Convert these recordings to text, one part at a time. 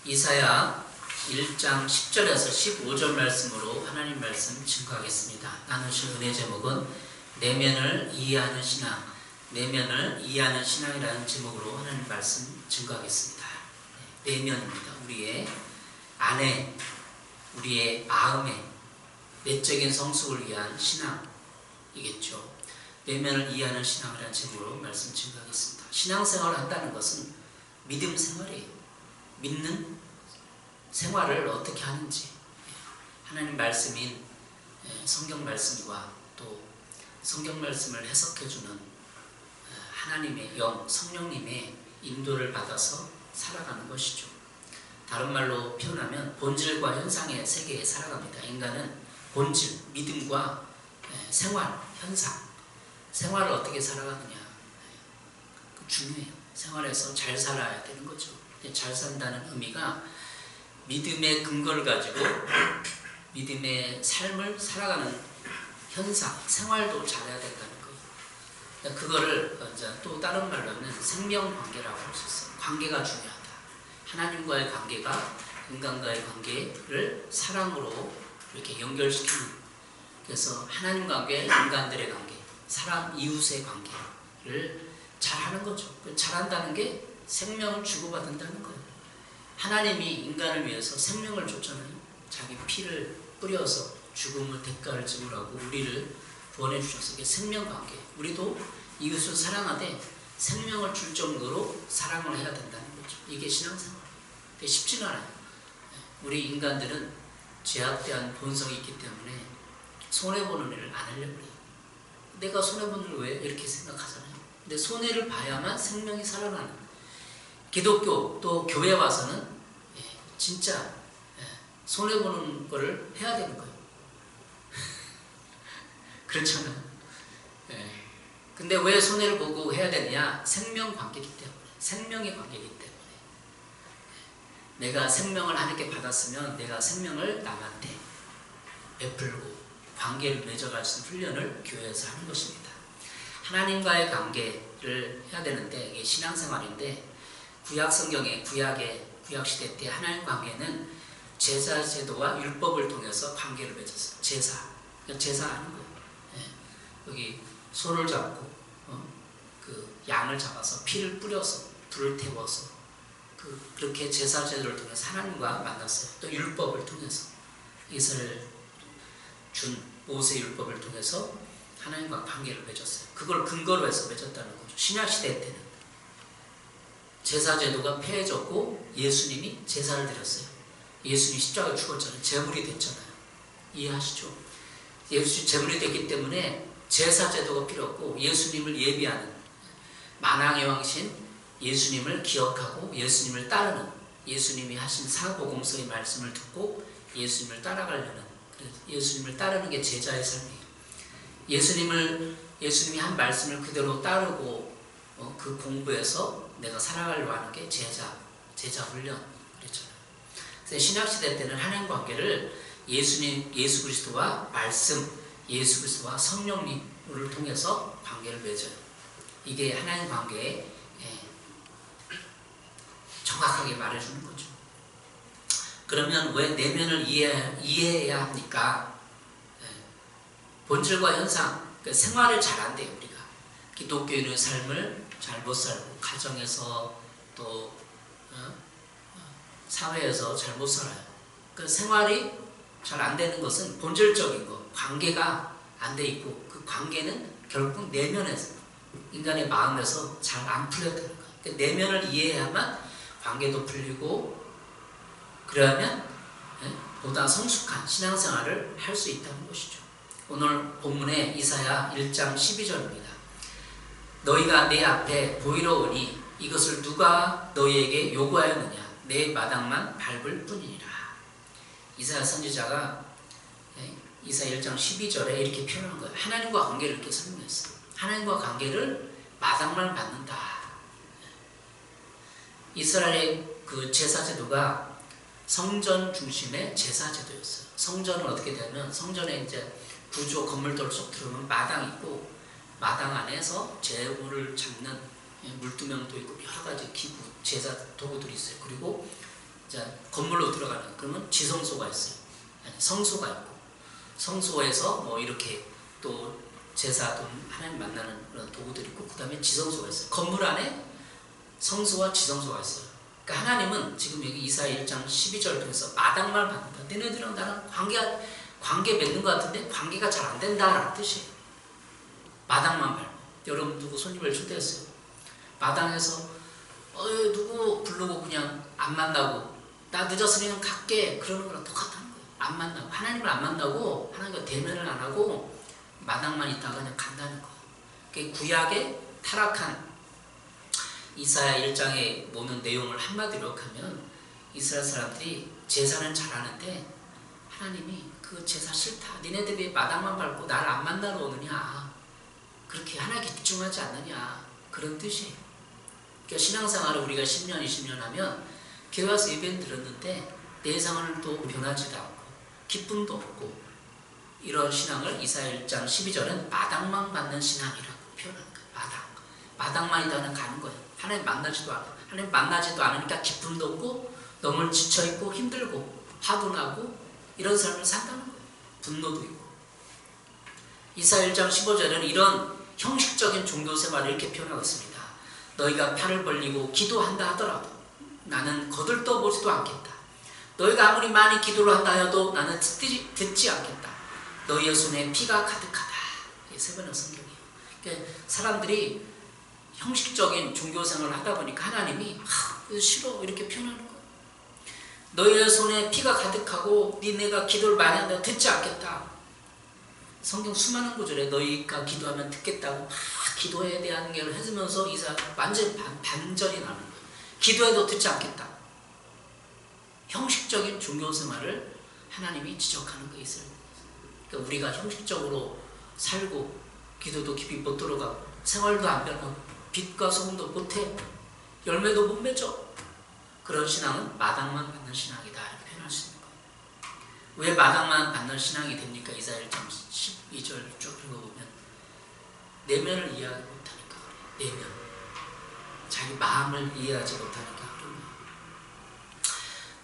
이사야 1장 10절에서 15절 말씀으로 하나님 말씀 증거하겠습니다. 나누실 은혜 제목은 내면을 이해하는 신앙, 내면을 이해하는 신앙이라는 제목으로 하나님 말씀 증거하겠습니다. 내면입니다. 우리의 안에, 우리의 마음에 내적인 성숙을 위한 신앙이겠죠. 내면을 이해하는 신앙이라는 제목으로 말씀 증거하겠습니다. 신앙생활을 한다는 것은 믿음 생활이에요. 믿는 생활을 어떻게 하는지, 하나님 말씀인 성경 말씀과 또 성경 말씀을 해석해주는 하나님의 영, 성령님의 인도를 받아서 살아가는 것이죠. 다른 말로 표현하면 본질과 현상의 세계에 살아갑니다. 인간은 본질, 믿음과 생활, 현상, 생활을 어떻게 살아가느냐 중요해요. 생활에서 잘 살아야 되는 거죠. 잘 산다는 의미가 믿음의 근거를 가지고 믿음의 삶을 살아가는 현상, 생활도 잘해야 된다는 거예요. 그거를 또 다른 말로 하면 생명관계라고 할 수 있어요. 관계가 중요하다. 하나님과의 관계가 인간과의 관계를 사랑으로 이렇게 연결시키는, 그래서 하나님 관계, 인간들의 관계, 사람 이웃의 관계를 잘하는 거죠. 잘한다는 게 생명을 주고받는다는 거예요. 하나님이 인간을 위해서 생명을 줬잖아요. 자기 피를 뿌려서 죽음을 대가를 지불하고 우리를 구원해 주셔서 이게 생명관계. 우리도 이웃을 사랑하되 생명을 줄 정도로 사랑을 해야 된다는 거죠. 이게 신앙생활. 근데 쉽지는 않아요. 우리 인간들은 죄악대한 본성이 있기 때문에 손해보는 일을 안 하려고 해요. 내가 손해보는 일 왜? 이렇게 생각하잖아요. 근데 손해를 봐야만 생명이 살아나는, 기독교 또 교회 와서는 진짜 손해보는 거를 해야 되는 거예요. 그렇잖아요. 근데 왜 손해를 보고 해야 되느냐? 생명 관계이기 때문에, 생명의 관계이기 때문에. 내가 생명을 하나님께 받았으면 내가 생명을 남한테 베풀고 관계를 맺어갈 수 있는 훈련을 교회에서 하는 것입니다. 하나님과의 관계를 해야 되는데 이게 신앙생활인데, 구약 성경에 구약 시대 때 하나님 관계는 제사 제도와 율법을 통해서 관계를 맺었어요. 제사하는 거예요. 여기 소를 잡고 그 양을 잡아서 피를 뿌려서 불을 태워서 그렇게 제사 제도를 통해서 하나님과 만났어요. 또 율법을 통해서 이스라엘 준 모세 율법을 통해서 하나님과 관계를 맺었어요. 그걸 근거로 해서 맺었다는 거죠. 신약 시대 때는 제사 제도가 폐해졌고 예수님이 제사를 드렸어요. 예수님이 십자가에 죽었잖아요. 제물이 됐잖아요. 이해하시죠? 예수님이 제물이 됐기 때문에 제사 제도가 필요 없고 예수님을 예비하는, 만왕의 왕이신 예수님을 기억하고 예수님을 따르는, 예수님이 하신 사복음서의 말씀을 듣고 예수님을 따라가려는, 예수님을 따르는 게 제자의 삶이에요. 예수님이 한 말씀을 그대로 따르고 그 공부해서 내가 살아가려고 하는 게 제자 훈련 그랬잖아요. 그래서 신약시대 때는 하나님 관계를 예수 그리스도와 말씀, 예수 그리스도와 성령님을 통해서 관계를 맺어요. 이게 하나님 관계에 정확하게 말해주는 거죠. 그러면 왜 내면을 이해해야 합니까? 본질과 현상, 생활을 잘 안 돼요. 우리가 기독교인의 삶을 잘 못 살고, 가정에서 또 사회에서 잘 못 살아요. 그 생활이 잘 안 되는 것은 본질적인 거, 관계가 안 돼 있고, 그 관계는 결국 내면에서, 인간의 마음에서 잘 안 풀렸다는 거예요. 그 내면을 이해해야만 관계도 풀리고, 그러면 보다 성숙한 신앙생활을 할 수 있다는 것이죠. 오늘 본문의 이사야 1장 12절입니다. 너희가 내 앞에 보이러 오니 이것을 누가 너희에게 요구하였느냐? 내 마당만 밟을 뿐이니라. 이사야 선지자가 이사야 1장 12절에 이렇게 표현한 거예요. 하나님과 관계를 이렇게 설명했어요. 하나님과 관계를 마당만 밟는다. 이스라엘의 그 제사 제도가 성전 중심의 제사 제도였어요. 성전은 어떻게 되냐면, 성전에 이제 구조 건물들 쏙 들어오면 마당이 있고, 마당 안에서 제물을 잡는 물두명도 있고 여러 가지 기구, 제사 도구들이 있어요. 그리고 이제 건물로 들어가는, 그러면 지성소가 있어요. 성소가 있고, 성소에서 뭐 이렇게 또 제사 또 하나님 만나는 그런 도구들이 있고, 그 다음에 지성소가 있어요. 건물 안에 성소와 지성소가 있어요. 그러니까 하나님은 지금 여기 이사야 1장 12절 통해서 마당만 받는다. 너네들은 나랑 관계 맺는 것 같은데 관계가 잘 안 된다라는 뜻이에요. 마당만 밟고. 여러분 누구 손님을 초대했어요. 마당에서 누구 부르고 그냥 안 만나고 나 늦었으면 갈게 그러는 거랑 똑같다는 거예요. 안 만나고 하나님을 안 만나고 하나님과 대면을 안 하고 마당만 있다가 그냥 간다는 거예요. 그게 구약의 타락한 이사야 1장에 모는 내용을 한마디로 하면 이스라엘 사람들이 제사는 잘하는데 하나님이 그 제사 싫다. 니네들이 왜 마당만 밟고 나를 안 만나러 오느냐. 그렇게 하나님께 집중하지 않느냐. 그런 뜻이에요. 그러니까 신앙생활을 우리가 10년, 20년 하면 교회 와서 예배는 들었는데 내 생활도 변하지도 않고 기쁨도 없고 이런 신앙을 이사야 1장 12절은 마당만 받는 신앙이라고 표현하는 거예요. 마당만 있다는 가는 거예요. 하나님 만나지도 않고 하나님 만나지도 않으니까 기쁨도 없고 너무 지쳐있고 힘들고 화도 나고 이런 삶을 산다는 거예요. 분노도 있고. 이사야 1장 15절에는 이런 형식적인 종교생활을 이렇게 표현하고 있습니다. 너희가 팔을 벌리고 기도한다 하더라도 나는 거들떠보지도 않겠다. 너희가 아무리 많이 기도를 한다 해도 나는 듣지 않겠다. 너희의 손에 피가 가득하다. 이게 세 번의 성경이에요. 그러니까 사람들이 형식적인 종교생활을 하다 보니까 하나님이 싫어 이렇게 표현하는 거예요. 너희의 손에 피가 가득하고 니네가 기도를 많이 한다고 듣지 않겠다. 성경 수많은 구절에 너희가 기도하면 듣겠다고 막 기도에 대한 걸 해주면서 이사 완전 반절이 나는 거예요. 기도해도 듣지 않겠다. 형식적인 종교생활을 하나님이 지적하는 거 있어요. 그러니까 우리가 형식적으로 살고 기도도 깊이 못 들어가고 생활도 안 변하고 빛과 소금도 못해 열매도 못 맺어. 그런 신앙은 마당만 받는 신앙이다 이렇게 표현할 수 있는 거예요. 왜 마당만 받는 신앙이 됩니까? 이사야 1장 12절 쭉 읽어보면 내면을 이해하지 못하니까 그래. 내면 자기 마음을 이해하지 못하니까 그런 거예요.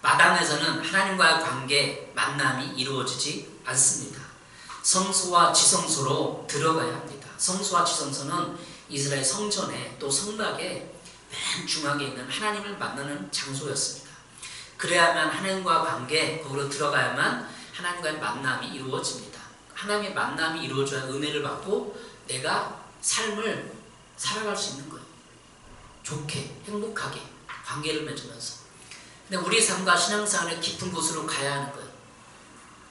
마당에서는 하나님과의 관계 만남이 이루어지지 않습니다. 성소와 지성소로 들어가야 합니다. 성소와 지성소는 이스라엘 성전에 또 성막에 맨 중앙에 있는 하나님을 만나는 장소였습니다. 그래야만 하나님과 관계 거기로 들어가야만 하나님과의 만남이 이루어집니다. 하나님의 만남이 이루어져야 은혜를 받고 내가 삶을 살아갈 수 있는 거예요. 좋게 행복하게 관계를 맺으면서. 근데 우리 삶과 신앙생활의 깊은 곳으로 가야 하는 거예요.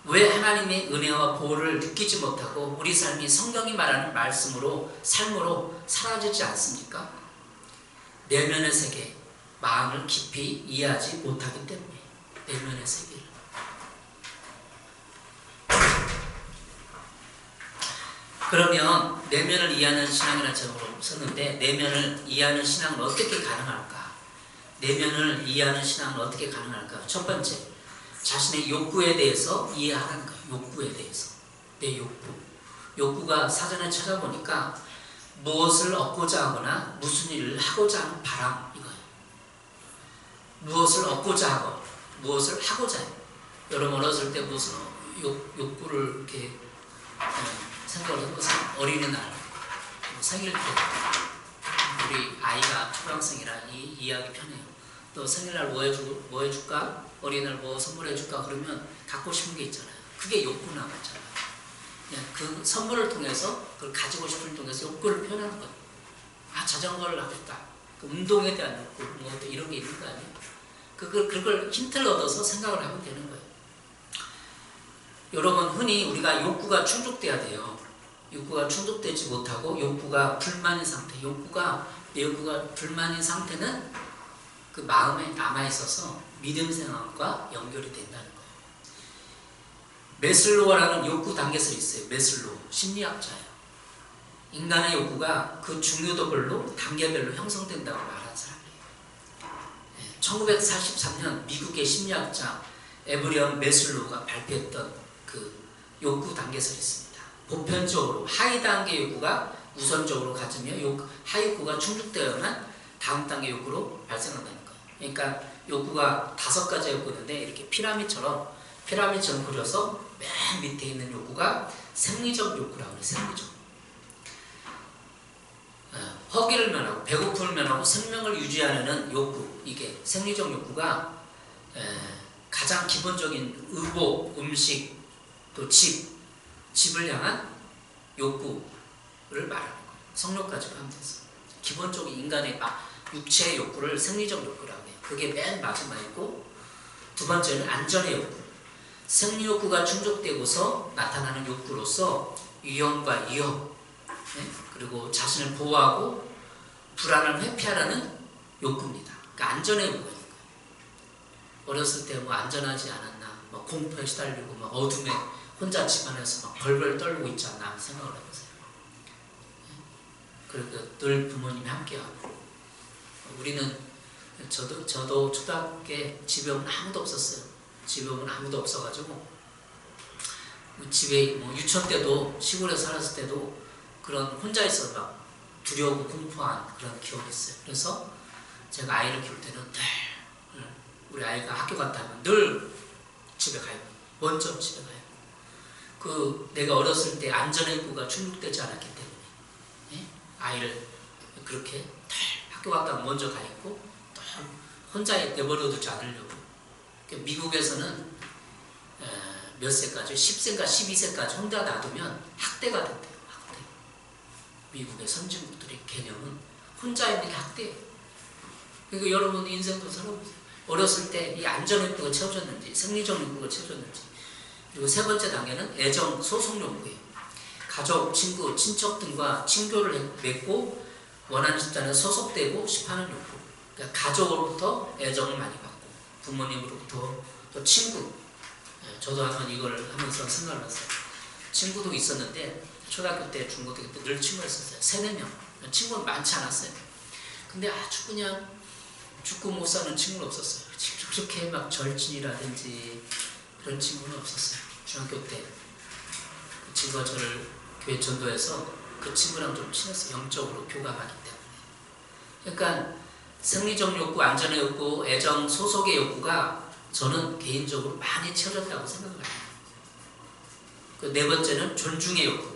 왜 하나님의 은혜와 보호를 느끼지 못하고 우리 삶이 성경이 말하는 말씀으로 삶으로 사라지지 않습니까? 내면의 세계, 마음을 깊이 이해하지 못하기 때문에 내면의 세계를. 그러면 내면을 이해하는 신앙이라는 제목으로 썼는데 내면을 이해하는 신앙은 어떻게 가능할까? 내면을 이해하는 신앙은 어떻게 가능할까? 첫 번째, 자신의 욕구에 대해서 이해하라는 거예요. 욕구에 대해서. 내 욕구. 욕구가 사전에 찾아보니까 무엇을 얻고자 하거나 무슨 일을 하고자 하는 바람 이거예요. 무엇을 얻고자 하고 무엇을 하고자 해요. 여러분 어렸을 때 무슨 욕구를 이렇게 생각을 해보세요. 어린이날, 생일 때 우리 아이가 초등학생이라 이해하기 편해요. 또 생일날 뭐 해줄까? 어린이날 뭐 선물해줄까? 그러면 갖고 싶은 게 있잖아요. 그게 욕구 나왔잖아요. 그 선물을 통해서 그걸 가지고 싶은 통해서 욕구를 표현하는 거예요. 자전거를 하고 싶다. 그 운동에 대한 욕구, 뭐 이런 게 있는 거 아니에요? 그걸 힌트를 얻어서 생각을 하면 되는 거예요. 여러분 흔히 우리가 욕구가 충족돼야 돼요. 욕구가 충족되지 못하고 욕구가 불만인 상태, 내 욕구가 불만인 상태는 그 마음에 남아있어서 믿음 생활과 연결이 된다는 거예요. 메슬로우라는 욕구 단계설이 있어요. 메슬로우 심리학자예요. 인간의 욕구가 그 중요도별로 단계별로 형성된다고 말하는 사람이에요. 1943년 미국의 심리학자 에브리엄 메슬로우가 발표했던 그 욕구 단계설이 있습니다. 보편적으로 하위 단계 욕구가 우선적으로 가지며 하위 욕구가 충족되어야만 다음 단계 욕구로 발생한다는 거예요. 그러니까 욕구가 5가지 욕구인데 이렇게 피라미드처럼 그려서 맨 밑에 있는 욕구가 생리적 욕구라고 해요. 생리적. 허기를 면하고 배고픔을 면하고 생명을 유지하는 욕구, 이게 생리적 욕구가 가장 기본적인 의복, 음식, 또 집을 향한 욕구를 말하는 거예요. 성욕까지 포함돼서 기본적인 인간의 육체의 욕구를 생리적 욕구라고 해요. 그게 맨 마지막에 있고, 두 번째는 안전의 욕구. 생리 욕구가 충족되고서 나타나는 욕구로서 위험과 위협, 그리고 자신을 보호하고 불안을 회피하라는 욕구입니다. 그러니까 안전의 욕구가 있는 거예요. 어렸을 때 뭐 안전하지 않았나, 뭐 공포에 시달리고 막 어둠에 혼자 집안에서 막 벌벌 떨고 있지 않나 생각을 해보세요. 그리고 늘 부모님이 함께하고, 우리는 저도 초등학교 집에 오면 아무도 없었어요. 집에 오면 아무도 없어가지고 집에 뭐 유치원 때도 시골에 살았을 때도 그런 혼자 있어 막 두려우고 공포한 그런 기억이 있어요. 그래서 제가 아이를 키울 때는 늘 우리 아이가 학교 갔다 하면 늘 집에 가요. 먼저 집에 가요. 내가 어렸을 때 안전의 욕구가 충족되지 않았기 때문에 아이를 그렇게 늘 학교 갔다 하면 먼저 가 있고 또 혼자 내버려 두지 않으려고. 미국에서는 몇 세까지? 10세인가 12세까지 혼자 놔두면 학대가 된대요. 학대. 미국의 선진국들의 개념은 혼자 있는 게 학대예요. 그리고 여러분 인생도 살아보세요. 어렸을 때 이 안전 욕구가 채워졌는지, 생리적 욕구가 채워졌는지. 그리고 세 번째 단계는 애정, 소속 욕구예요. 가족, 친구, 친척 등과 친교를 맺고 원하는 집단에 소속되고 싶어하는 욕구. 그러니까 가족으로부터 애정을 많이 받고, 부모님으로부터, 또 친구. 저도 한번 이걸 하면서 생각을 했어요. 친구도 있었는데 초등학교 때, 중고등학교 때 늘 친구가 있었어요. 3-4명. 친구는 많지 않았어요. 근데 아주 그냥 죽고 못 사는 친구는 없었어요. 그렇게 막 절친이라든지 그런 친구는 없었어요. 중학교 때 그 친구가 저를 교회 전도해서 그 친구랑 좀 친했어요. 영적으로 교감하기 때문에. 그러니까 생리적 욕구, 안전의 욕구, 애정, 소속의 욕구가 저는 개인적으로 많이 채워졌다고 생각을 해요. 네 번째는 존중의 욕구.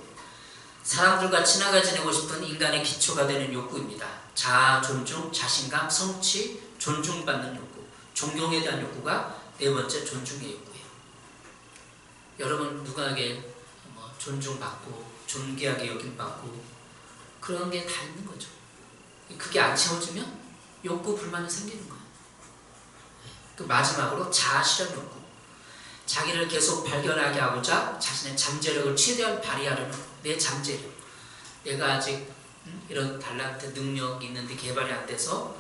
사람들과 친하게 지내고 싶은 인간의 기초가 되는 욕구입니다. 자아, 존중, 자신감, 성취, 존중받는 욕구. 존경에 대한 욕구가 네 번째 존중의 욕구예요. 여러분 누구에게 존중받고 존귀하게 여김받고 그런 게 다 있는 거죠. 그게 안 채워지면 욕구, 불만이 생기는 거예요. 그 마지막으로 자아 실현 욕구. 자기를 계속 발견하게 하고자 자신의 잠재력을 최대한 발휘하려는 내 잠재력. 내가 아직 이런 달란트, 능력이 있는데 개발이 안 돼서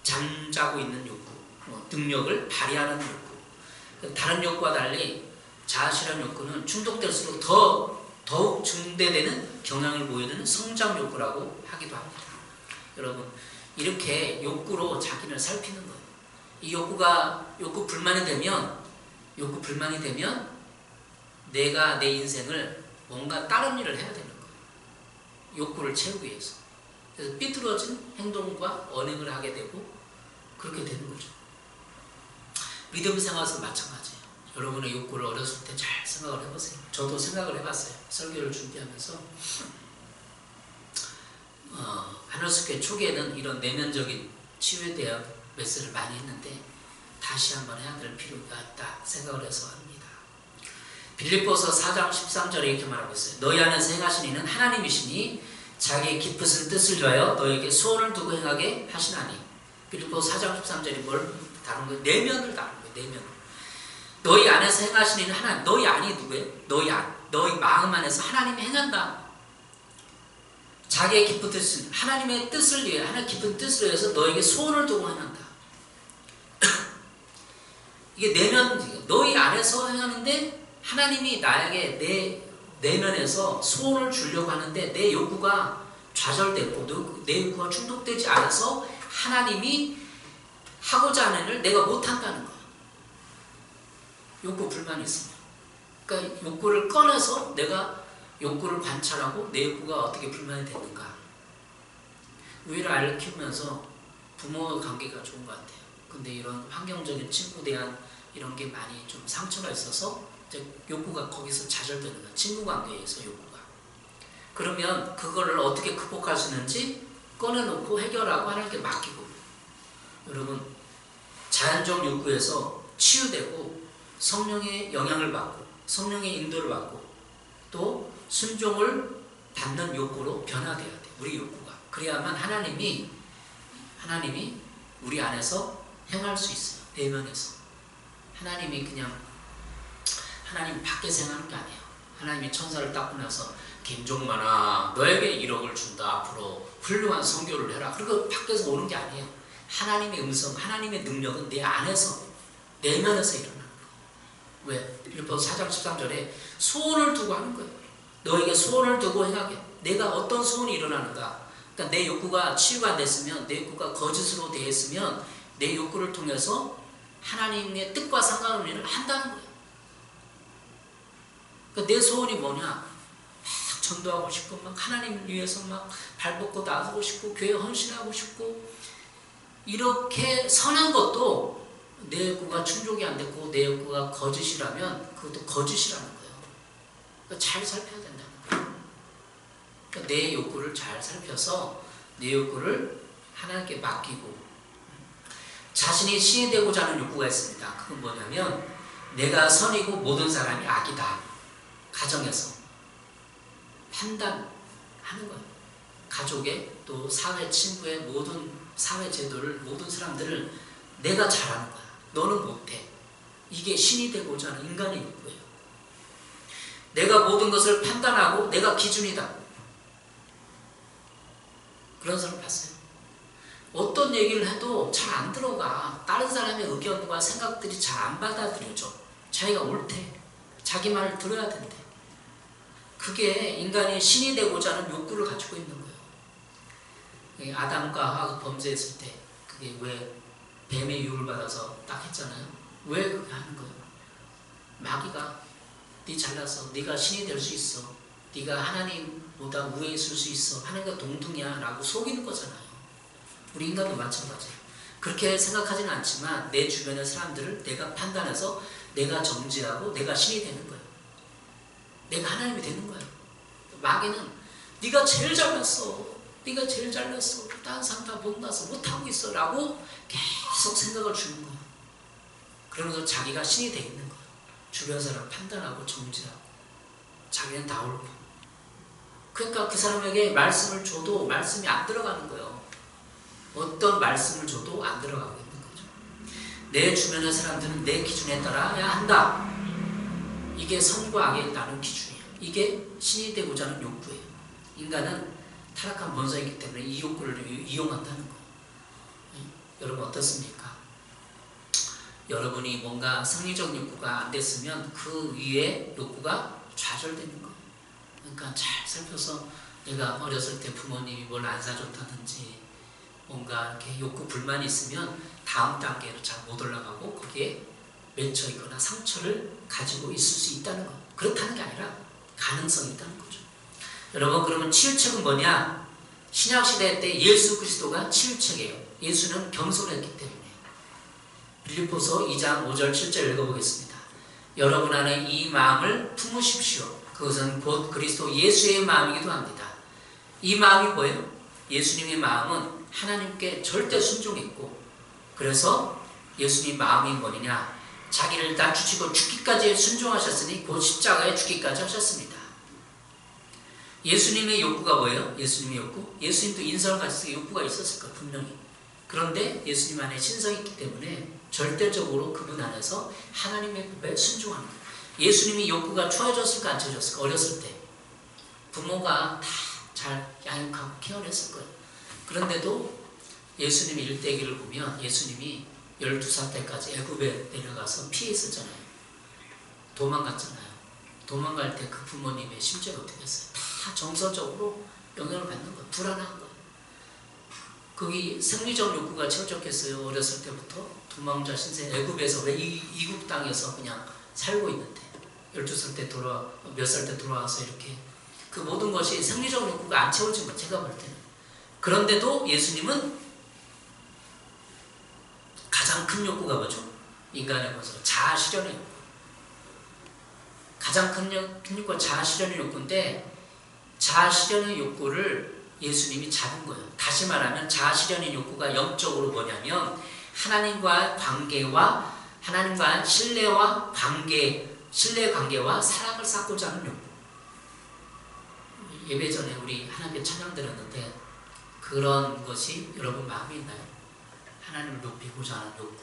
잠자고 있는 욕구, 능력을 발휘하는 욕구. 다른 욕구와 달리 자아 실현 욕구는 충족될수록 더욱 증대되는 경향을 보이는 성장 욕구라고 하기도 합니다. 여러분, 이렇게 욕구로 자기를 살피는 거예요. 이 욕구 불만이 되면 내가 내 인생을 뭔가 다른 일을 해야 되는 거예요. 욕구를 채우기 위해서. 그래서 삐뚤어진 행동과 언행을 하게 되고 그렇게 되는 거죠. 믿음 생활에서 마찬가지예요. 여러분의 욕구를 어렸을 때 잘 생각을 해보세요. 저도 생각을 해봤어요. 설교를 준비하면서 하늘숲교회 초기에는 이런 내면적인 치유에 대한 메시지를 많이 했는데 다시 한번 해야 될 필요가 있다 생각을 해서 합니다. 빌립보서 4장 13절에 이렇게 말하고 있어요. 너희 안에서 행하신 이는 하나님이시니 자기의 깊으신 뜻을 위하여 너에게 소원을 두고 행하게 하시나니. 빌립보서 4장 13절이 뭘 다룬 거예요? 내면을 다룬 거예요. 내면. 너희 안에서 행하신 이는 하나님. 너희 안이 누구예요? 너희 마음 안에서 하나님이 행한다. 자기의 깊은 뜻을, 하나님의 뜻을 위해, 하나님의 깊은 뜻을 위해서 너에게 소원을 두고 행한다. 이게 내면, 너희 안에서 행하는데 하나님이 나에게 내 내면에서 소원을 주려고 하는데 내 욕구가 좌절되고 내 욕구가 충족되지 않아서 하나님이 하고자 하는 일을 내가 못한다는 거야. 욕구 불만이 있으면. 그러니까 욕구를 꺼내서 내가 욕구를 관찰하고 내 욕구가 어떻게 불만이 됐는가. 우리를 아이를 키우면서 부모 관계가 좋은 것 같아요. 근데 이런 환경적인 친구에 대한 이런 게 많이 좀 상처가 있어서 이제 욕구가 거기서 좌절되는 거예요. 친구 관계에서 욕구가. 그러면 그거를 어떻게 극복할 수 있는지 꺼내놓고 해결하고 하나님께 맡기고. 여러분, 자연적 욕구에서 치유되고 성령의 영향을 받고 성령의 인도를 받고 또 순종을 받는 욕구로 변화돼야 돼. 우리 욕구가. 그래야만 하나님이 우리 안에서 행할 수 있어요. 내면에서. 하나님이 그냥 하나님 밖에서 행하는 게 아니에요. 하나님이 천사를 딱 보내서 김종만아 너에게 1억을 준다. 앞으로 훌륭한 선교를 해라. 그리고 밖에서 오는 게 아니에요. 하나님의 음성, 하나님의 능력은 내 안에서 내면에서 일어나는 거예요. 왜? 빌립보서 4장 13절에 소원을 두고 하는 거예요. 너에게 소원을 두고 행하게. 내가 어떤 소원이 일어나는가. 그러니까 내 욕구가 치유가 안 됐으면, 내 욕구가 거짓으로 되어 있으면 내 욕구를 통해서 하나님의 뜻과 상관없는 일을 한다는 거예요. 그러니까 내 소원이 뭐냐? 막 전도하고 싶고, 막 하나님을 위해서 막 발벗고 나서고 싶고, 교회 헌신하고 싶고, 이렇게 선한 것도 내 욕구가 충족이 안 됐고, 내 욕구가 거짓이라면 그것도 거짓이라는 거예요. 그러니까 잘 살펴야 된다는 거예요. 그러니까 내 욕구를 잘 살펴서 내 욕구를 하나님께 맡기고, 자신이 신이 되고자 하는 욕구가 있습니다. 그건 뭐냐면 내가 선이고 모든 사람이 악이다. 가정에서 판단하는 거예요. 가족의 또 사회 친구의 모든 사회 제도를 모든 사람들을 내가 잘하는 거야. 너는 못해. 이게 신이 되고자 하는 인간의 욕구예요. 내가 모든 것을 판단하고 내가 기준이다. 그런 사람 봤어요? 어떤 얘기를 해도 잘 안 들어가. 다른 사람의 의견과 생각들이 잘 안 받아들여져. 자기가 옳대. 자기 말을 들어야 된대. 그게 인간이 신이 되고자 하는 욕구를 가지고 있는 거예요. 아담과 하와가 범죄했을 때 그게 왜 뱀의 유혹을 받아서 딱 했잖아요. 왜 그렇게 하는 거예요? 마귀가 네 잘나서 네가 신이 될 수 있어. 네가 하나님보다 우위에 있을 수 있어. 하나님과 동등이야 라고 속이는 거잖아요. 우리 인간도 마찬가지예요. 그렇게 생각하지는 않지만 내 주변의 사람들을 내가 판단해서 내가 정지하고 내가 신이 되는 거예요. 내가 하나님이 되는 거예요. 마귀는 네가 제일 잘났어. 네가 제일 잘났어. 다른 사람 다 못나서 못하고 있어 라고 계속 생각을 주는 거예요. 그러면서 자기가 신이 돼 있는 거예요. 주변 사람 판단하고 정지하고 자기는 다 옳고. 그러니까 그 사람에게 말씀을 줘도 말씀이 안 들어가는 거예요. 어떤 말씀을 줘도 안 들어가고 있는 거죠. 내 주변의 사람들은 내 기준에 따라야 한다. 이게 선과 악에 따른 기준이에요. 이게 신이 되고자 하는 욕구예요. 인간은 타락한 본성이기 때문에 이 욕구를 이용한다는 거예요. 여러분 어떻습니까? 여러분이 뭔가 성리적 욕구가 안 됐으면 그 위에 욕구가 좌절되는 거예요. 그러니까 잘 살펴서 내가 어렸을 때 부모님이 뭘 안 사줬다든지 뭔가 이렇게 욕구 불만이 있으면 다음 단계로 잘 못 올라가고 거기에 맺혀 있거나 상처를 가지고 있을 수 있다는 거. 그렇다는 게 아니라 가능성이 있다는 거죠. 여러분 그러면 치유책은 뭐냐? 신약시대 때 예수 그리스도가 치유책이에요. 예수는 겸손했기 때문에. 빌립보서 2장 5절 7절 읽어보겠습니다. 여러분 안에 이 마음을 품으십시오. 그것은 곧 그리스도 예수의 마음이기도 합니다. 이 마음이 뭐예요? 예수님의 마음은 하나님께 절대 순종했고, 그래서 예수님 마음이 뭐냐? 자기를 낮추시고 죽기까지 순종하셨으니 곧 십자가에 죽기까지 하셨습니다. 예수님의 욕구가 뭐예요? 예수님의 욕구? 예수님도 인성을 가지고 욕구가 있었을 거예요. 분명히. 그런데 예수님 안에 신성이 있기 때문에 절대적으로 그분 안에서 하나님의 법에 순종하는 거예요. 예수님이 욕구가 추워졌을까 안 추워졌을까? 어렸을 때 부모가 다 잘 양육하고 케어를 했을 거예요. 그런데도 예수님의 일대기를 보면 예수님이 12살 때까지 애굽에 내려가서 피해 있었잖아요. 도망갔잖아요. 도망갈 때 그 부모님의 심정이 어떻게 됐어요? 다 정서적으로 영향을 받는 거예요. 불안한 거예요. 거기 생리적 욕구가 채워졌겠어요. 어렸을 때부터 도망자 신세 애굽에서 왜 이국 땅에서 그냥 살고 있는데 12살 때 몇 살 때 돌아와서 이렇게 그 모든 것이 생리적 욕구가 안 채워진 거 제가 볼 때는. 그런데도 예수님은 가장 큰 욕구가 뭐죠? 인간의 것으로 자아 실현의 욕구. 가장 큰 욕구가 자아 실현의 욕구인데 자아 실현의 욕구를 예수님이 잡은 거예요. 다시 말하면 자아 실현의 욕구가 영적으로 뭐냐면 하나님과 관계와 하나님과 신뢰와 관계, 신뢰 관계와 사랑을 쌓고자 하는 욕구. 예배 전에 우리 하나님께 찬양 드렸는데 그런 것이 여러분 마음에 있나요? 하나님을 높이고자 하는 욕구,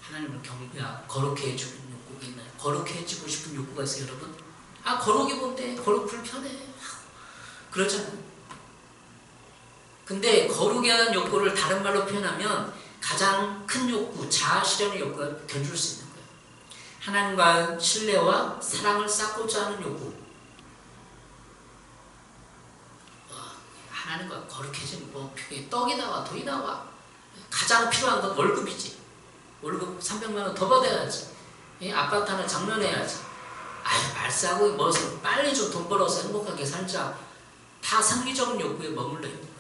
하나님을 경배하고 거룩해 해주는 욕구가 있나요? 거룩해 해주고 싶은 욕구가 있어요, 여러분? 아, 거룩이 뭔데? 거룩 불편해. 그렇잖아요. 근데 거룩에 대한 욕구를 다른 말로 표현하면 가장 큰 욕구, 자아 실현의 욕구가 견줄 수 있는 거예요. 하나님과 신뢰와 사랑을 쌓고자 하는 욕구. 하나님과 거룩해지면 뭐 떡이 나와, 돈이 나와. 가장 필요한 건 월급이지. 월급 300만 원 더 받아야지. 아파트 하나 장만해야지. 아유, 말싸고 뭐서 빨리 좀 돈 벌어서 행복하게 살자. 다 상리적인 욕구에 머물러 있는 거예요.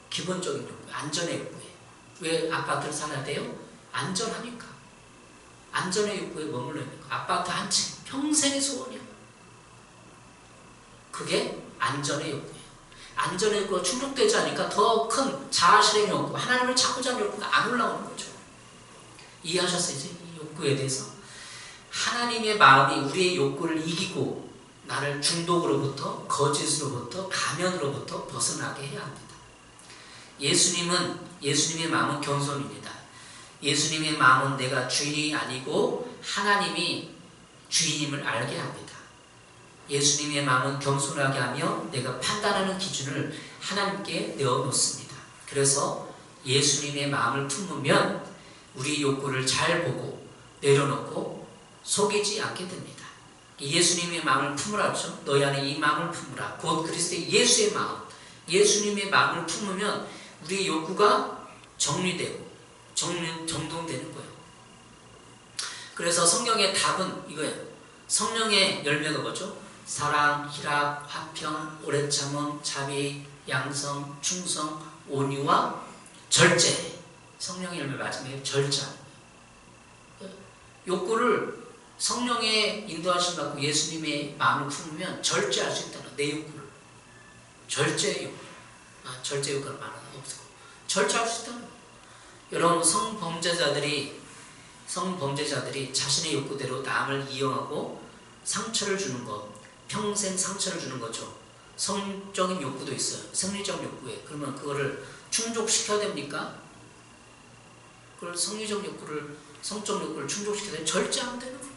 기본적인 욕구, 안전의 욕구에. 왜 아파트를 살아야 돼요? 안전하니까. 안전의 욕구에 머물러 있는 거예요. 아파트 한 채, 평생의 소원이야. 그게 안전의 욕구예요. 안전의 욕구가 충족되지 않으니까 더 큰 자아실행 욕구, 하나님을 찾고자 하는 욕구가 안 올라오는 거죠. 이해하셨어요? 이제 이 욕구에 대해서? 하나님의 마음이 우리의 욕구를 이기고 나를 중독으로부터, 거짓으로부터, 가면으로부터 벗어나게 해야 합니다. 예수님의 마음은 겸손입니다. 예수님의 마음은 내가 주인이 아니고 하나님이 주인임을 알게 합니다. 예수님의 마음은 겸손하게 하며 내가 판단하는 기준을 하나님께 내어놓습니다. 그래서 예수님의 마음을 품으면 우리 욕구를 잘 보고 내려놓고 속이지 않게 됩니다. 예수님의 마음을 품으라 그러죠. 너희 안에 이 마음을 품으라. 곧 그리스도의 예수의 마음, 예수님의 마음을 품으면 우리의 욕구가 정리되고 정돈되는 거예요. 그래서 성경의 답은 이거예요. 성령의 열매가 뭐죠? 사랑, 희락, 화평, 오래 참음, 자비, 양성, 충성, 온유와 절제. 성령의 열매 마지막에 절제. 욕구를 성령의 인도하심 받고 예수님의 마음을 품으면 절제할 수 있다는 내 욕구를. 절제 욕구. 절제 욕구는 말은 없고 절제할 수 있다는 거예요. 여러분 성범죄자들이 자신의 욕구대로 남을 이용하고 상처를 주는 것, 평생 상처를 주는 거죠. 성적인 욕구도 있어요. 생리적 욕구에. 그러면 그거를 충족시켜야 됩니까? 그걸 성리적 욕구를, 성적 욕구를 충족시켜야 되면 절제하면 되는 거예요.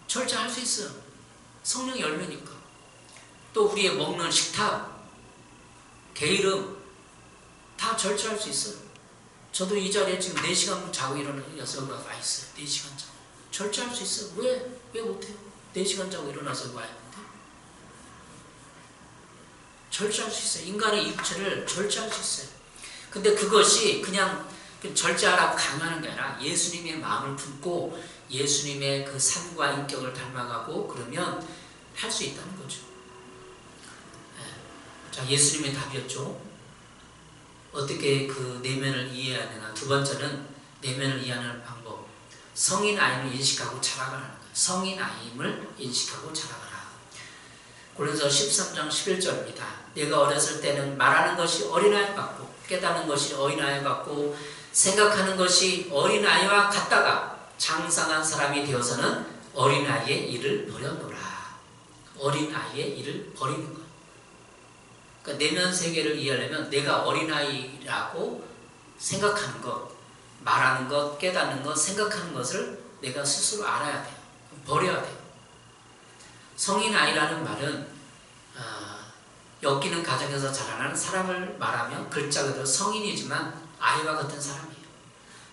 절제할 수 있어요. 성령의 열매니까. 또 우리의 먹는 식탁, 게으름 다 절제할 수 있어요. 저도 이 자리에 지금 4시간 자고 일어나는 여성가 와 있어요. 4시간 자고. 절제할 수 있어요. 왜 못해요? 4시간 자고 일어나서 와야 하는데. 절제할 수 있어요. 인간의 육체를 절제할 수 있어요. 근데 그것이 그냥 절제하라고 강요하는 게 아니라 예수님의 마음을 품고 예수님의 그 삶과 인격을 닮아가고 그러면 할 수 있다는 거죠. 자, 예수님의 답이었죠. 어떻게 그 내면을 이해해야 되나. 두 번째는 내면을 이해하는 방법. 성인 아임을 인식하고 자라가라는 거예요. 성인 아임을 인식하고 자라가라. 고린도서 13장 11절입니다. 내가 어렸을 때는 말하는 것이 어린아이 같고 깨닫는 것이 어린아이 같고 생각하는 것이 어린아이와 같다가 장성한 사람이 되어서는 어린아이의 일을 버렸노라. 어린아이의 일을 버리는 거예요. 그러니까 내면 세계를 이해하려면 내가 어린아이라고 생각하는 것, 말하는 것, 깨닫는 것, 생각하는 것을 내가 스스로 알아야 돼요. 버려야 돼요. 성인아이라는 말은 엮이는 가정에서 자라나는 사람을 말하면 글자 그대로 성인이지만 아이와 같은 사람이에요.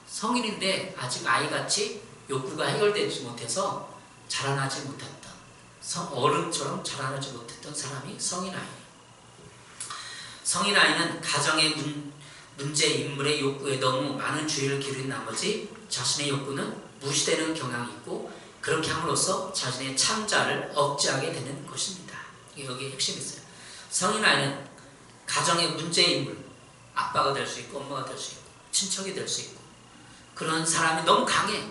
성인인데 아직 아이같이 욕구가 해결되지 못해서 자라나지 못했던, 어른처럼 자라나지 못했던 사람이 성인아이예요. 성인아이는 가정의 문제, 인물의 욕구에 너무 많은 주의를 기울인 나머지 자신의 욕구는 무시되는 경향이 있고 그렇게 함으로써 자신의 참자를 억제하게 되는 것입니다. 여기에 핵심이 있어요. 성인아이는 가정의 문제 인물, 아빠가 될 수 있고 엄마가 될 수 있고 친척이 될 수 있고 그런 사람이 너무 강해.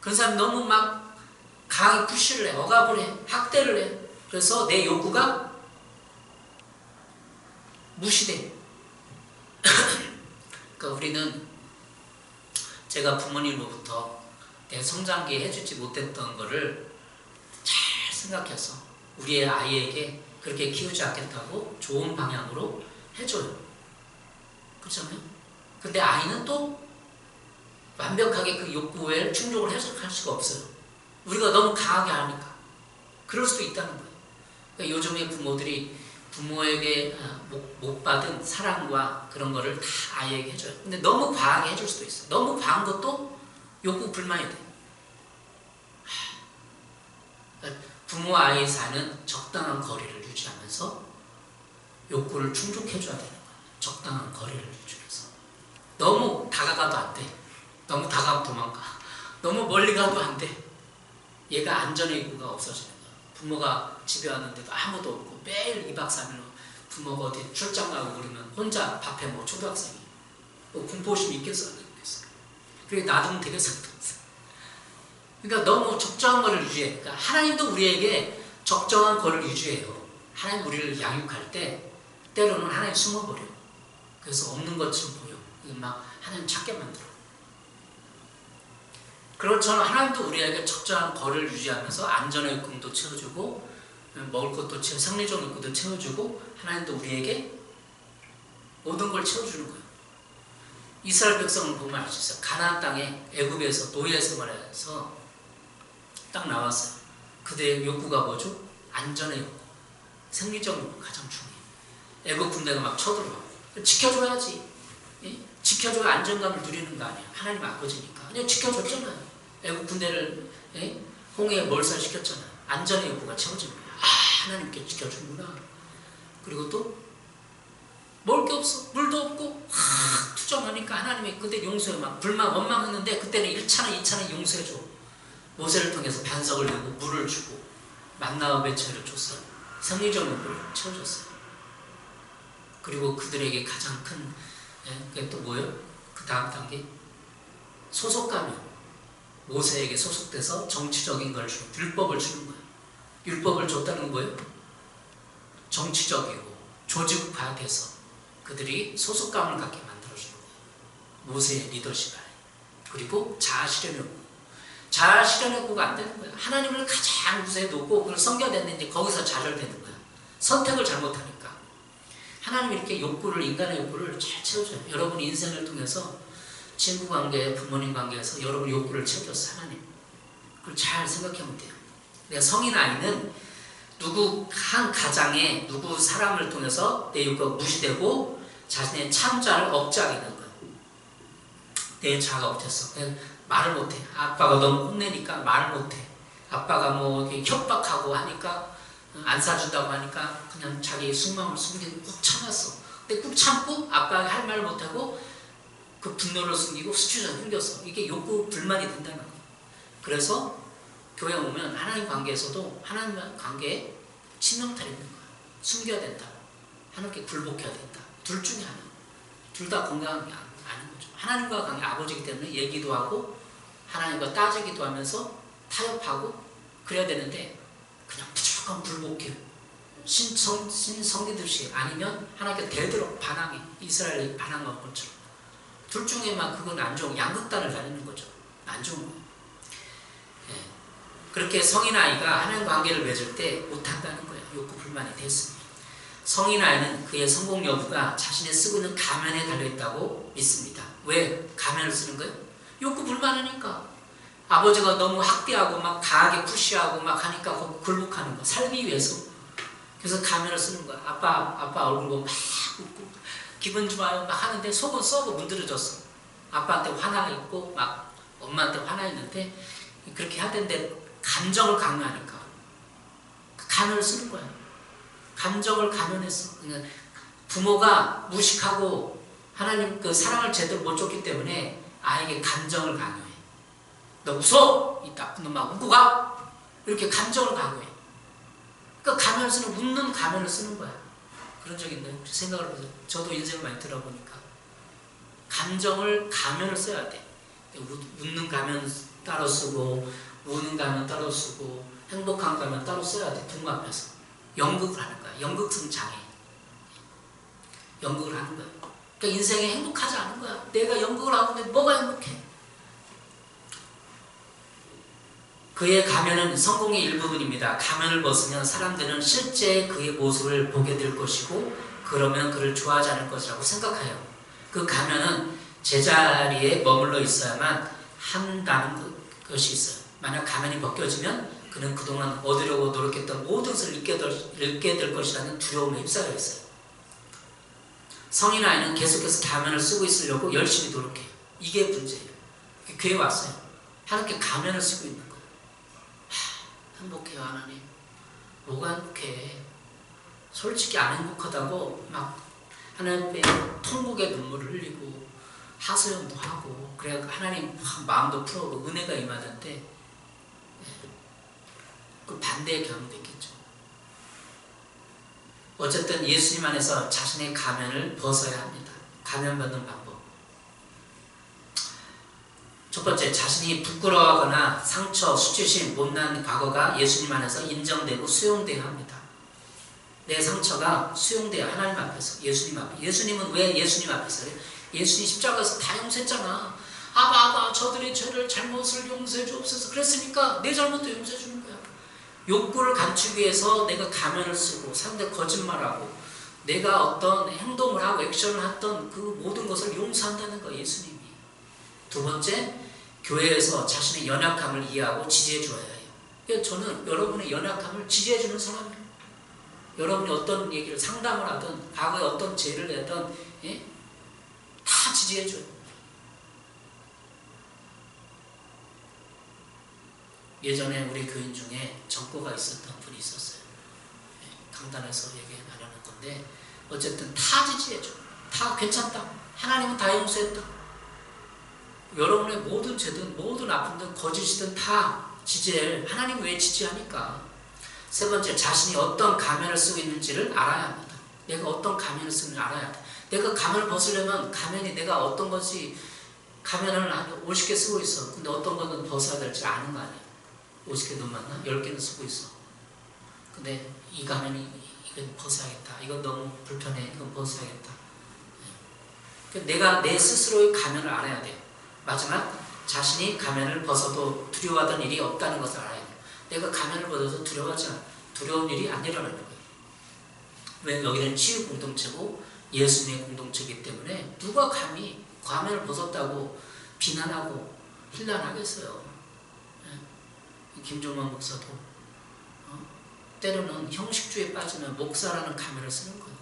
그런 사람이 너무 막 강하게 푸시를 해, 억압을 해, 학대를 해. 그래서 내 욕구가 무시돼. 그러니까 우리는 제가 부모님으로부터 내 성장기에 해주지 못했던 거를 잘 생각해서 우리의 아이에게 그렇게 키우지 않겠다고 좋은 방향으로 해줘요. 그렇잖아요? 근데 아이는 또 완벽하게 그 욕구에 충족을 해석할 수가 없어요. 우리가 너무 강하게 하니까. 그럴 수도 있다는 거예요. 그러니까 요즘의 부모들이 부모에게 못 받은 사랑과 그런 거를 다 아이에게 해줘요. 근데 너무 과하게 해줄 수도 있어요. 너무 과한 것도 욕구 불만이 돼요. 부모와 아이 사이는 적당한 거리를 유지하면서 욕구를 충족해줘야 되는 거예요. 적당한 거리를 유지해서. 너무 다가가도 안 돼. 너무 다가가면 도망가. 너무 멀리 가도 안 돼. 얘가 안전의 욕구가 없어지는 거예요. 부모가 집에 왔는데도 아무도 없고 매일 2박 3일로 부모가 어디 출장 가고 그러면 혼자 밥해 먹어. 초등학생이. 공포심이 있겠어? 안 있겠어? 그게 놔두면 되게 상관없어. 그러니까 너무 적정한 거를 유지해. 그러니까 하나님도 우리에게 적정한 거를 유지해요. 하나님 우리를 양육할 때 때로는 하나님 숨어버려. 그래서 없는 것처럼 보여. 막 하나님 찾게 만들어. 그렇처럼 하나님도 우리에게 적정한 거리를 유지하면서 안전의 욕구도 채워주고 먹을 것도 채워, 생리적 욕구도 채워주고 하나님도 우리에게 모든 걸 채워주는 거예요. 이스라엘 백성을 보면 알 수 있어요. 가나안 땅에 애굽에서 노예 생활에서 딱 나왔어요. 그들의 욕구가 뭐죠? 안전의 욕구, 생리적 욕구 가장 중요해요. 애굽 군대가 막 쳐들어가고 지켜줘야지. 예? 지켜줘야 안정감을 누리는 거 아니에요. 하나님 아버지니까. 그냥 지켜줬잖아요. 애국 군대를 홍해에 몰살시켰잖아요. 안전의 욕구가 채워진 거예요. 하나님께 지켜주는구나. 그리고 또 먹을 게 없어. 물도 없고 투정하니까 하나님이 그때 용서해. 막 불만 원망했는데 그때는 1차는 2차는 용서해줘. 모세를 통해서 반석을 내고 물을 주고 만나와 배추를 줬어요. 생리적 욕구를 채워줬어요. 그리고 그들에게 가장 큰 그게 또 뭐예요? 그 다음 단계 소속감이요. 모세에게 소속돼서 정치적인 걸 주는, 율법을 주는 거예요. 율법을 줬다는 거예요. 정치적이고 조직화돼서 그들이 소속감을 갖게 만들어주는 거예요. 모세의 리더십 안에. 그리고 자아실현 욕구. 자아실현 욕구가 안 되는 거예요. 하나님을 가장 우세에 두고 그걸 섬겨냈는지 거기서 좌절되는 거예요. 선택을 잘못하니까. 하나님이 이렇게 욕구를, 인간의 욕구를 잘 채워줘요. 여러분 인생을 통해서 친구 관계, 부모님 관계에서 여러분 욕구를 채워줬어, 하나님. 그걸 잘 생각하면 돼요. 내가 성인 아이는 누구 한 가장에 누구 사람을 통해서 내 욕구가 무시되고 자신의 참자를 억제하게 되는 거예요. 내 자아가 없었어. 말을 못해. 아빠가 너무 혼내니까 말을 못해. 아빠가 뭐 이렇게 협박하고 하니까 안 사준다고 하니까 그냥 자기 속마음을 숨기고 꾹 참았어. 근데 꾹 참고 아빠가 할 말을 못하고 그 분노를 숨기고 수치를 숨겼어. 이게 욕구 불만이 된다는 거예요. 그래서 교회 오면 하나님 관계에서도 하나님 관계에 치명타를 있는 거예요. 숨겨야 된다. 하나님께 굴복해야 된다. 둘 중에 하나. 둘 다 건강한 게 아닌 거죠. 하나님과 관계 아버지이기 때문에 얘기도 하고 하나님과 따지기도 하면서 타협하고 그래야 되는데 그냥 무조건 굴복해. 신성기듯이 아니면 하나님께 대들어 반항해. 이스라엘이 반항한 것처럼. 둘 중에만 그건 안 좋은 양극단을 다니는 거죠. 안 좋은 거예요. 예. 그렇게 성인 아이가 하나님 관계를 맺을 때 못한다는 거예요. 욕구 불만이 됐습니다. 성인 아이는 그의 성공 여부가 자신의 쓰고 있는 가면에 달려있다고 믿습니다. 왜 가면을 쓰는 거예요? 욕구 불만하니까. 아버지가 너무 학대하고 막 강하게 푸시하고 막 하니까 굴복하는 거. 살기 위해서. 그래서 가면을 쓰는 거야. 아빠 얼굴 보고 막 웃고 기분 좋아요 막 하는데 속은 썩어 문드러졌어. 아빠한테 화나 있고 막 엄마한테 화나 있는데 그렇게 하던데 감정을 강요하니까 가면을 쓰는 거야. 감정을 가면했어. 그러니까 부모가 무식하고 하나님 그 사랑을 제대로 못 줬기 때문에 아이에게 감정을 강요해. 너 웃어? 이 나쁜 놈 막 웃고 가? 이렇게 감정을 강요해. 그러니까 가면을 쓰는, 웃는 가면을 쓰는 거야. 그런 적 있나요? 혹시 생각을 해보세요. 저도 인생을 많이 들어보니까 감정을 가면을 써야 돼. 웃는 가면 따로 쓰고 우는 가면 따로 쓰고 행복한 가면 따로 써야 돼. 부모 앞에서 연극을 하는 거야. 연극성 장애. 연극을 하는 거야. 그러니까 인생에 행복하지 않은 거야. 내가 연극을 하고 있는데 뭐가 행복해? 그의 가면은 성공의 일부분입니다. 가면을 벗으면 사람들은 실제 그의 모습을 보게 될 것이고 그러면 그를 좋아하지 않을 것이라고 생각해요. 그 가면은 제자리에 머물러 있어야만 한다는 것이 있어요. 만약 가면이 벗겨지면 그는 그동안 얻으려고 노력했던 모든 것을 잃게 될 것이라는 두려움에 휩싸여 있어요. 성인 아이는 계속해서 가면을 쓰고 있으려고 열심히 노력해요. 이게 문제예요. 교회 왔어요. 하나님께 가면을 쓰고 있는 거예요. 행복해요, 하나님. 뭐가 행복해? 솔직히 안 행복하다고 막 하나님 앞에 통곡의 눈물을 흘리고 하소연도 하고 그래야 하나님 마음도 풀어오고 은혜가 임하는데 그 반대의 경험도 있겠죠. 어쨌든 예수님 안에서 자신의 가면을 벗어야 합니다. 가면 벗는 방법. 첫 번째, 자신이 부끄러워하거나 상처, 수치심, 못난 과거가 예수님 안에서 인정되고 수용되어야 합니다. 내 상처가 수용돼야 하나님 앞에서, 예수님 앞에. 예수님은 왜 예수님 앞에서 그래요? 예수님 십자가에서 다 용서했잖아. 아바 저들의 죄를 잘못을 용서해 주옵소서 그랬으니까 내 잘못도 용서해 주는 거야. 욕구를 감추기 위해서 내가 가면을 쓰고 상대 거짓말하고 내가 어떤 행동을 하고 액션을 했던 그 모든 것을 용서한다는 거야, 예수님이. 두 번째, 교회에서 자신의 연약함을 이해하고 지지해 줘야 해요. 그러니까 저는 여러분의 연약함을 지지해 주는 사람이에요. 여러분이 어떤 얘기를 상담을 하든 과거에 어떤 죄를 내든 다 지지해 줘요. 예전에 우리 교인 중에 정보가 있었던 분이 있었어요. 강단에서 얘기 하려는 건데 어쨌든 다 지지해 줘. 다 괜찮다. 하나님은 다 용서했다. 여러분의 모든 죄든 모든 아픔든 거짓이든 다 지지해. 하나님 왜 지지하니까. 세 번째, 자신이 어떤 가면을 쓰고 있는지를 알아야 합니다. 내가 어떤 가면을 쓰는지 알아야 돼. 내가 가면을 벗으려면 가면이 내가 어떤 것이 가면을 한 50개 쓰고 있어. 근데 어떤 거는 벗어야 될지 아는 거 아니야. 50개 넌 맞나? 10개는 쓰고 있어. 근데 이 가면이 이건 벗어야겠다. 이건 너무 불편해. 이건 벗어야겠다. 내가 내 스스로의 가면을 알아야 돼요. 마지막, 자신이 가면을 벗어도 두려워하던 일이 없다는 것을 알아야 돼요. 내가 가면을 벗어서 두려운 일이 안 일어나는 거예요. 왜? 여기는 치유 공동체고 예수님의 공동체이기 때문에 누가 감히 가면을 벗었다고 비난하고 힐난하겠어요. 김종만 목사도 때로는 형식주의에 빠지면 목사라는 가면을 쓰는 거예요.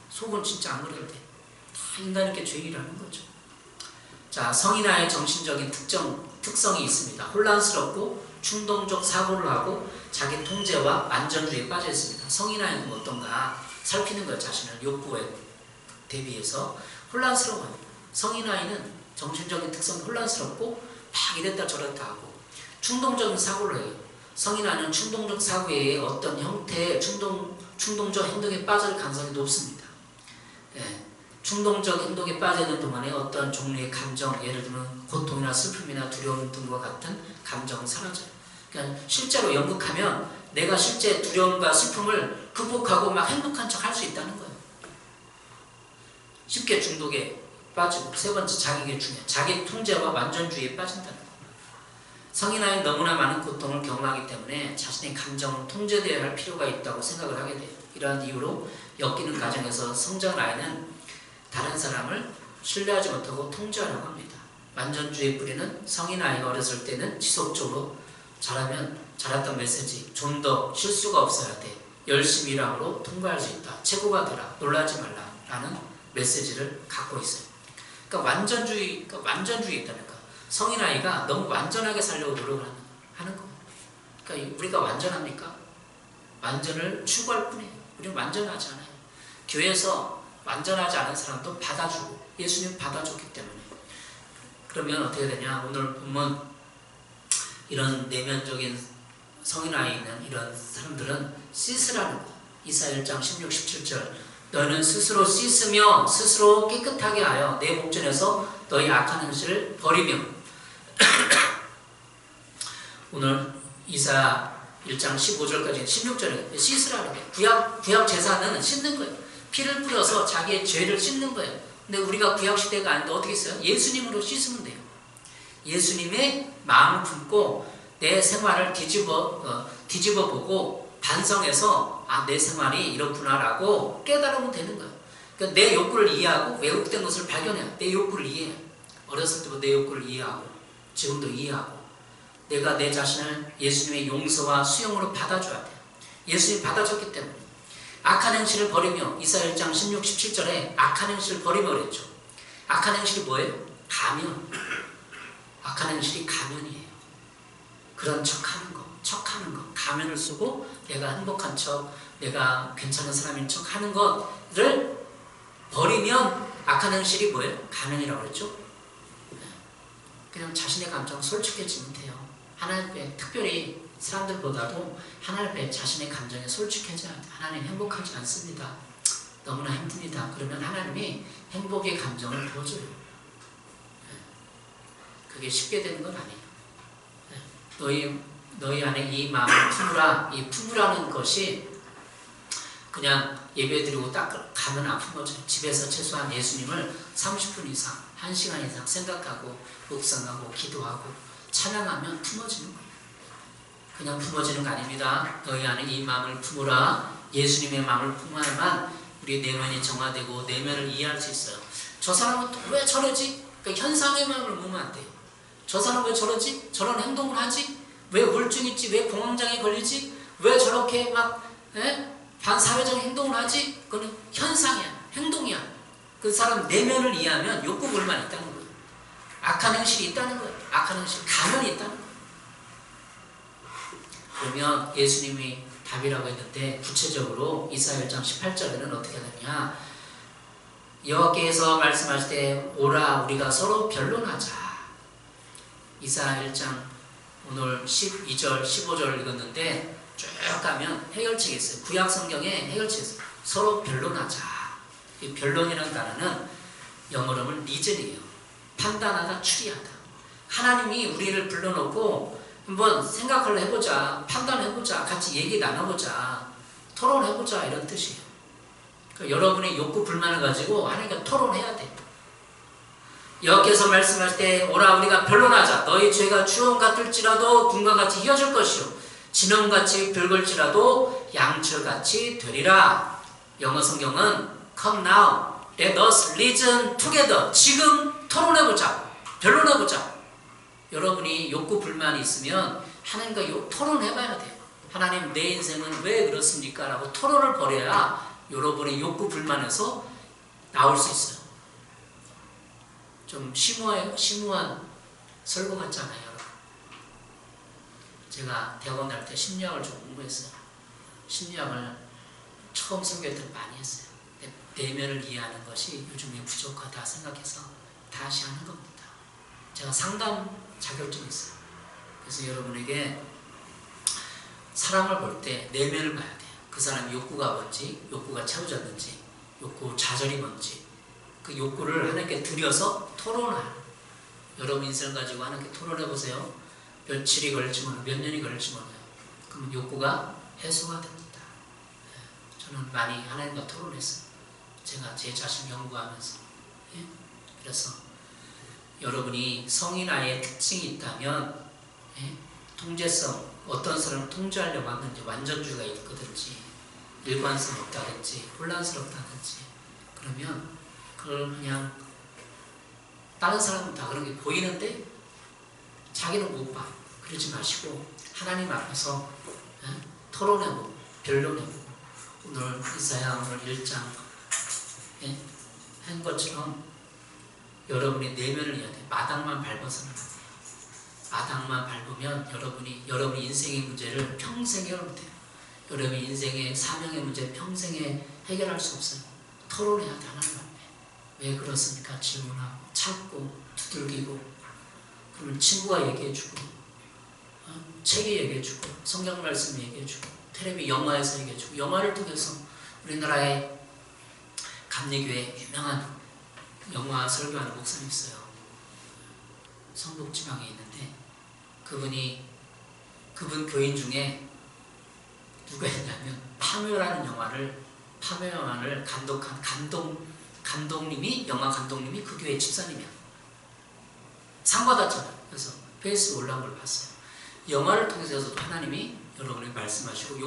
속은 진짜 안 그런데 다 인간에게 죄인이라는 거죠. 자, 성인아의 정신적인 특성이 있습니다. 혼란스럽고 충동적 사고를 하고 자기 통제와 만전주의에 빠져 있습니다. 성인아이는 어떤가 살피는 거예요. 자신을 욕구에 대비해서 혼란스러워요. 성인아이는 정신적인 특성이 혼란스럽고 막 이랬다 저랬다 하고 충동적인 사고를 해요. 성인아이는 충동적 사고에 의해 어떤 형태의 충동적 행동에 빠질 가능성이 높습니다. 충동적 행동에 빠지는 동안에 어떤 종류의 감정, 예를 들면 고통이나 슬픔이나 두려움 등과 같은 감정은 사라져요. 그러니까 실제로 연극하면 내가 실제 두려움과 슬픔을 극복하고 막 행복한 척 할 수 있다는 거예요. 쉽게 중독에 빠지고. 세 번째, 자기에게 중요해요. 자기 통제와 완전주의에 빠진다는 거예요. 성인아이는 너무나 많은 고통을 경험하기 때문에 자신의 감정은 통제되어야 할 필요가 있다고 생각을 하게 돼요. 이러한 이유로 엮이는 과정에서 성장한 아이는 다른 사람을 신뢰하지 못하고 통제하려고 합니다. 완전주의 뿌리는 성인아이가 어렸을 때는 지속적으로 자랐던 메시지, 좀 더 실수가 없어야 돼, 열심히 일함으로 통과할 수 있다, 최고가 되라, 놀라지 말라 라는 메시지를 갖고 있어요. 그러니까 완전주의 있다니까. 성인아이가 너무 완전하게 살려고 노력을 하는 거예요. 그러니까 우리가 완전합니까? 완전을 추구할 뿐이에요. 우리는 완전하지 않아요. 교회에서 완전하지 않은 사람도 받아주고 예수님 받아줬기 때문에. 그러면 어떻게 되냐? 오늘 보면 이런 내면적인 성인아이 있는 이런 사람들은 씻으라는 거예요. 이사야 1장 16, 17절 너는 스스로 씻으며 스스로 깨끗하게 하여 내 목전에서 너희 악한 행실을 버리며. 오늘 이사 1장 15절까지 16절에 씻으라는 거예요. 구약 제사는 씻는 거예요. 피를 뿌려서 자기의 죄를 씻는 거예요. 근데 우리가 구약 시대가 아닌데 어떻게 했어요? 예수님으로 씻으면 돼요. 예수님의 마음을 품고 내 생활을 뒤집어 보고 반성해서 내 생활이 이렇구나라고 깨달으면 되는 거예요. 그러니까 내 욕구를 이해하고 왜곡된 것을 발견해요. 내 욕구를 이해해요. 어렸을 때부터 내 욕구를 이해하고 지금도 이해하고 내가 내 자신을 예수님의 용서와 수용으로 받아줘야 돼요. 예수님이 받아줬기 때문에. 악한 행실을 버리며 이사야 1장 16, 17절에 악한 행실을 버리며 그랬죠. 악한 행실이 뭐예요? 가면. 악한 행실이 가면이에요. 그런 척하는 거, 가면을 쓰고 내가 행복한 척, 내가 괜찮은 사람인 척 하는 것을 버리면 악한 행실이 뭐예요? 가면이라고 그랬죠. 그냥 자신의 감정 솔직해지면 돼요. 하나님 앞에 특별히 사람들보다도 하나님 앞에 자신의 감정에 솔직해져야 돼요. 하나님 행복하지 않습니다. 너무나 힘듭니다. 그러면 하나님이 행복의 감정을 보여줘요. 그게 쉽게 되는 건 아니에요. 너희 안에 이 마음을 품으라. 이 품으라는 것이 그냥 예배드리고 딱 가면 안 품어져요. 집에서 최소한 예수님을 30분 이상, 1시간 이상 생각하고 묵상하고 기도하고 찬양하면 품어지는 거예요. 그냥 품어지는 거 아닙니다. 너희 안에 이 마음을 품으라. 예수님의 마음을 품어야만 우리 내면이 정화되고 내면을 이해할 수 있어요. 저 사람은 또 왜 저러지? 그러니까 현상의 마음을 보면 안 돼요. 저 사람은 왜 저러지? 저런 행동을 하지? 왜 우울증 있지? 왜 공황장애 걸리지? 왜 저렇게 막 반사회적 행동을 하지? 그건 현상이야. 행동이야. 그 사람 내면을 이해하면 욕구 불만이 있다는 거예요. 악한 행실이 있다는 거예요. 악한 행실, 가면이 있다는 거예요. 그러면 예수님이 답이라고 했는데 구체적으로 이사야 1장 18절에는 어떻게 하느냐? 여호와께서 말씀하실 때 오라 우리가 서로 변론하자. 이사야 1장 오늘 12절 15절 읽었는데 쭉 가면 해결책이 있어요. 구약 성경에 해결책이 있어요. 서로 변론하자. 이 변론이라는 단어는 영어로 하면 리즌이에요. 판단하다, 추리하다. 하나님이 우리를 불러놓고 한번 생각을 해보자, 판단해보자, 같이 얘기 나눠보자, 토론해보자 이런 뜻이에요. 그러니까 여러분의 욕구 불만을 가지고 하나님과 토론해야 돼요. 여호와께서 말씀할 때 오라 우리가 변론하자. 너희 죄가 주홍 같을지라도 금과 같이 휘어질 것이요 진홍같이 붉을지라도 양철같이 되리라. 영어 성경은 Come now, let us reason together. 지금 토론해보자, 변론해보자. 여러분이 욕구 불만이 있으면 하나님과 토론해봐야 돼요. 하나님 내 인생은 왜 그렇습니까? 라고 토론을 벌여야 여러분의 욕구 불만에서 나올 수 있어요. 좀 심오한 설교 같잖아요. 여러분. 제가 대학원 다닐 때 심리학을 좀 공부했어요. 심리학을 처음 설교할 때 많이 했어요. 내면을 이해하는 것이 요즘에 부족하다 생각해서 다시 하는 겁니다. 제가 상담 자격증이 있어요. 그래서 여러분에게 사람을 볼 때 내면을 봐야 돼요. 그 사람의 욕구가 뭔지, 욕구가 채워졌는지, 욕구 좌절이 뭔지, 그 욕구를 하나님께 드려서 토론할. 여러분 인생을 가지고 하나님께 토론해보세요. 며칠이 걸릴지 몰라요. 몇 년이 걸릴지 몰라요. 그러면 욕구가 해소가 됩니다. 저는 많이 하나님과 토론했어요. 제가 제 자신 연구하면서. 그래서 여러분이 성인아이의 특징이 있다면 통제성, 어떤 사람을 통제하려고 하는지 완전주의가 있거든지 일관성 없다든지 혼란스럽다든지 그러면 그걸 그냥 다른 사람은 다 그런 게 보이는데 자기는 못 봐. 그러지 마시고 하나님 앞에서 토론해보고 변론해보고 오늘 이사야 오늘 1장 한 것처럼 여러분이 내면을 이해해야 돼요. 마당만 밟아서는 안 돼요. 마당만 밟으면 여러분이 인생의 문제를 평생 해결 못해요. 여러분이 인생의 사명의 문제 평생에 해결할 수 없어요. 토론해야 돼. 하나님 앞에. 왜 그렇습니까? 질문하고 찾고 두들기고 그러면 친구가 얘기해주고 책이 얘기해주고 성경 말씀 얘기해주고 텔레비 영화에서 얘기해주고 영화를 통해서 우리나라의 감리교회 유명한 영화 설교하는 목사님 있어요. 성북지방에 있는데 그분 교인 중에 누가 있냐면 파묘라는 영화를 감독한 감독님이 영화 감독님이 그 교회 집사님이야. 상 받았잖아요. 그래서 페이스북 올라온 걸 봤어요. 영화를 통해서도 하나님이 여러분에게 말씀하시고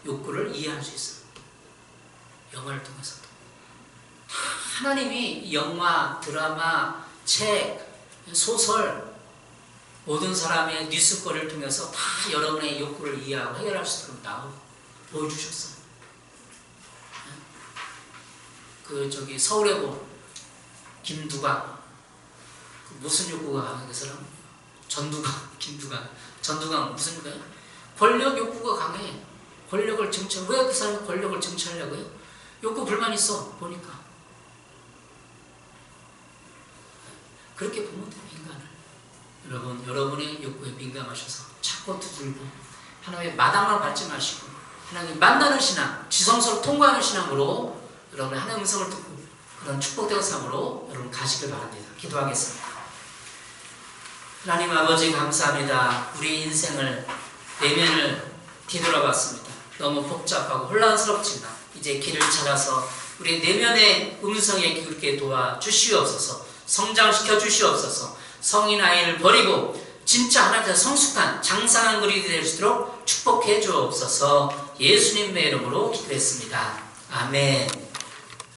욕구를 이해할 수 있어요. 영화를 통해서도 하나님이 영화, 드라마, 책, 소설 모든 사람의 뉴스거리를 통해서 다 여러분의 욕구를 이해하고 해결할 수 있도록 보여주셨어요. 서울에 본 김두관 무슨 욕구가 강해? 그 사람? 전두관 무슨 욕구야? 권력 욕구가 강해. 권력을 왜 그 사람이 권력을 쟁취하려고요? 욕구 불만 있어 보니까. 그렇게 보면 돼요, 인간을. 여러분의 욕구에 민감하셔서 찾고 두들고 하나님의 마당만 밟지 마시고 하나님 만나는 신앙, 지성소를 통과하는 신앙으로 여러분의 하나님의 음성을 듣고 그런 축복된 삶으로 여러분 가시길 바랍니다. 기도하겠습니다. 하나님 아버지 감사합니다. 우리 인생을 내면을 뒤돌아봤습니다. 너무 복잡하고 혼란스럽지만 이제 길을 찾아서 우리 내면의 음성에 기울게 도와주시옵소서. 성장시켜 주시옵소서. 성인 아이를 버리고 진짜 하나님께 성숙한 장성한 그리스도인이 될 수 있도록 축복해 주옵소서. 예수님의 이름으로 기도했습니다. 아멘.